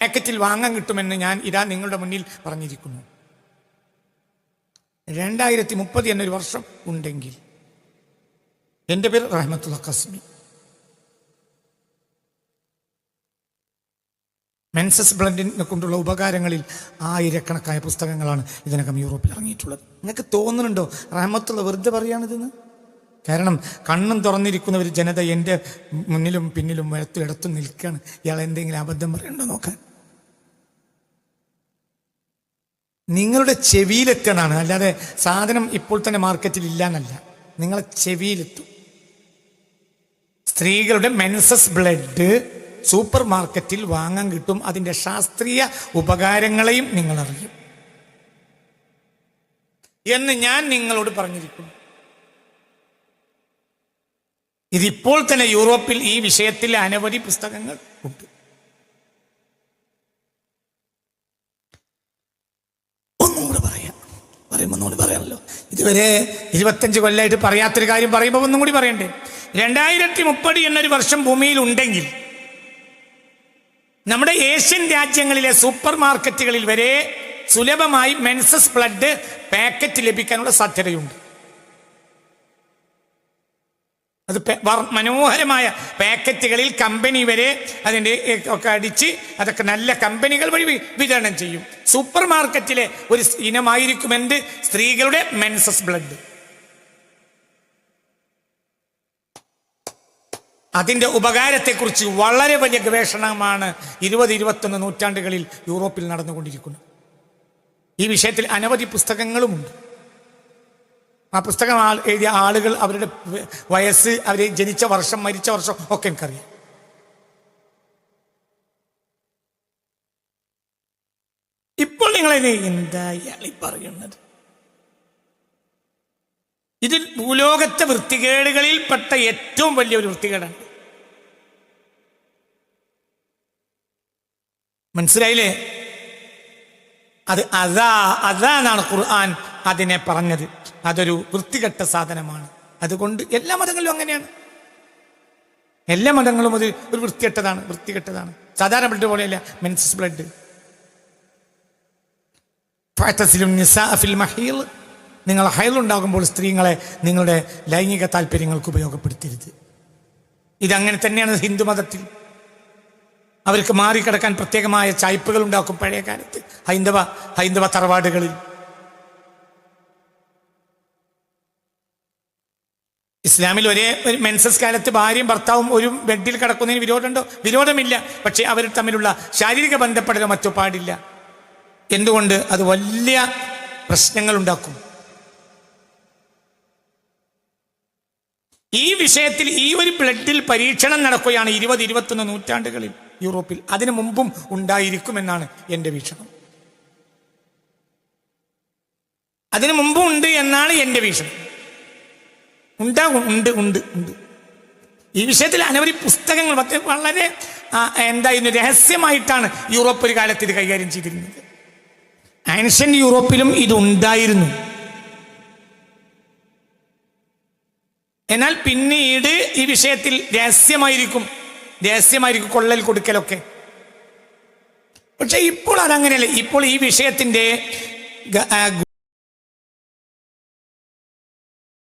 പാക്കറ്റിൽ വാങ്ങാൻ കിട്ടുമെന്ന് ഞാൻ ഇതാ നിങ്ങളുടെ മുന്നിൽ പറഞ്ഞിരിക്കുന്നു. 2030 എന്നൊരു വർഷം ഉണ്ടെങ്കിൽ. എൻ്റെ പേര് റഹ്മത്തുള്ള ഖസ്മി. മെൻസസ് ബ്ലഡിനെ കൊണ്ടുള്ള ഉപകാരങ്ങളിൽ ആയിരക്കണക്കായ പുസ്തകങ്ങളാണ് ഇതിനകം യൂറോപ്പിൽ ഇറങ്ങിയിട്ടുള്ളത്. നിങ്ങൾക്ക് തോന്നുന്നുണ്ടോ റഹ്മത്തുള്ള വെറുതെ പറയാണിതെന്ന്? കാരണം കണ്ണും തുറന്നിരിക്കുന്ന ഒരു ജനത എൻ്റെ മുന്നിലും പിന്നിലും വലത്തും ഇടത്തും നിൽക്കുകയാണ്. ഇയാൾ എന്തെങ്കിലും അബദ്ധം പറയണ്ടോ നോക്കാൻ. നിങ്ങളുടെ ചെവിയിലെത്തണാണ്, അല്ലാതെ സാധനം ഇപ്പോൾ തന്നെ മാർക്കറ്റിൽ ഇല്ലാന്നല്ല, നിങ്ങളെ ചെവിയിലെത്തും. സ്ത്രീകളുടെ മെൻസസ് ബ്ലഡ് സൂപ്പർ മാർക്കറ്റിൽ വാങ്ങാൻ കിട്ടും. അതിൻ്റെ ശാസ്ത്രീയ ഉപകാരങ്ങളെയും നിങ്ങൾ അറിയും എന്ന് ഞാൻ നിങ്ങളോട് പറഞ്ഞിരിക്കുന്നു. ഇതിപ്പോൾ തന്നെ യൂറോപ്പിൽ ഈ വിഷയത്തിൽ അനവധി പുസ്തകങ്ങൾ ഉണ്ട്. ഒന്നുകൂടെ പറയാമല്ലോ. ഇതുവരെ 25 കൊല്ലമായിട്ട് പറയാത്തൊരു കാര്യം പറയുമ്പോൾ ഒന്നും കൂടി പറയണ്ടേ? 2030 എന്നൊരു വർഷം ഭൂമിയിൽ ഉണ്ടെങ്കിൽ നമ്മുടെ ഏഷ്യൻ രാജ്യങ്ങളിലെ സൂപ്പർ മാർക്കറ്റുകളിൽ വരെ സുലഭമായി മെൻസസ് ബ്ലഡ് പാക്കറ്റ് ലഭിക്കാനുള്ള സാധ്യതയുണ്ട്. അത് മനോഹരമായ പാക്കറ്റുകളിൽ കമ്പനി വരെ അതിൻ്റെ ഒക്കെ അടിച്ച് അതൊക്കെ നല്ല കമ്പനികൾ വഴി വിതരണം ചെയ്യും. സൂപ്പർ മാർക്കറ്റിലെ ഒരു ഇനമായിരിക്കും എന്ത്? സ്ത്രീകളുടെ മെൻസസ് ബ്ലഡ്. അതിൻ്റെ ഉപകാരത്തെക്കുറിച്ച് വളരെ വലിയ ഗവേഷണമാണ് 20-21 നൂറ്റാണ്ടുകളിൽ യൂറോപ്പിൽ നടന്നുകൊണ്ടിരിക്കുന്നത്. ഈ വിഷയത്തിൽ അനവധി പുസ്തകങ്ങളുമുണ്ട്. ആ പുസ്തകം എഴുതിയ ആളുകൾ, അവരുടെ വയസ്സ്, അവർ ജനിച്ച വർഷം, മരിച്ച വർഷം ഒക്കെ എനിക്കറിയാം. ഇപ്പോൾ നിങ്ങളെ എന്താ ഇയാളീ പറയുന്നത്? ഇതിൽ ഭൂലോകത്തെ വൃത്തികേടുകളിൽപ്പെട്ട ഏറ്റവും വലിയൊരു വൃത്തികേടാണ്. മനസ്സിലായില്ലേ? അത് അതാന്നാണ് ഖുർആൻ അതിനെ പറഞ്ഞത്. അതൊരു വൃത്തികെട്ട സാധനമാണ്. അതുകൊണ്ട് എല്ലാ മതങ്ങളിലും അങ്ങനെയാണ്. എല്ലാ മതങ്ങളും അത് ഒരു വൃത്തികെട്ടതാണ്. സാധാരണ ബ്ലഡ് പോലെയല്ല മെൻസസ് ബ്ലഡ്. നിങ്ങൾ ഹൈലുണ്ടാകുമ്പോൾ സ്ത്രീകളെ നിങ്ങളുടെ ലൈംഗിക താല്പര്യങ്ങൾക്ക് ഉപയോഗപ്പെടുത്തരുത്. ഇതങ്ങനെ തന്നെയാണ് ഹിന്ദു മതത്തിൽ. അവർക്ക് മാറിക്കിടക്കാൻ പ്രത്യേകമായ ചായ്പുകൾ ഉണ്ടാക്കും പഴയ കാലത്ത് ഹൈന്ദവ തറവാടുകളിൽ. ഇസ്ലാമിൽ ഒരു മെൻസസ് കാലത്ത് ഭാര്യയും ഭർത്താവും ഒരു ബെഡിൽ കിടക്കുന്നതിന് വിരോധമുണ്ടോ? വിരോധമില്ല. പക്ഷെ അവർ തമ്മിലുള്ള ശാരീരിക ബന്ധപ്പെടലോ മറ്റോ പാടില്ല. എന്തുകൊണ്ട്? അത് വലിയ പ്രശ്നങ്ങൾ ഉണ്ടാക്കും. ഈ വിഷയത്തിൽ ഈ ഒരു ബ്ലഡിൽ പരീക്ഷണം നടക്കുകയാണ് 20-21 നൂറ്റാണ്ടുകളിൽ യൂറോപ്പിൽ. അതിനു മുമ്പും ഉണ്ടായിരിക്കുമെന്നാണ് എൻ്റെ വീക്ഷണം. അതിനു മുമ്പും ഉണ്ട് എന്നാണ് എൻ്റെ വീക്ഷണം. ഉണ്ടാകും, ഉണ്ട്. ഈ വിഷയത്തിൽ അനവധി പുസ്തകങ്ങൾ വളരെ രഹസ്യമായിട്ടാണ് യൂറോപ്പ് ഒരു കാലത്ത് ഇത് കൈകാര്യം ചെയ്തിരുന്നത്. ആൻഷ്യന്റ് യൂറോപ്പിലും ഇതുണ്ടായിരുന്നു. എന്നാൽ പിന്നീട് ഈ വിഷയത്തിൽ രഹസ്യമായിരിക്കും കൊള്ളൽ കൊടുക്കലൊക്കെ. പക്ഷെ ഇപ്പോൾ അതങ്ങനെയല്ല. ഇപ്പോൾ ഈ വിഷയത്തിൻ്റെ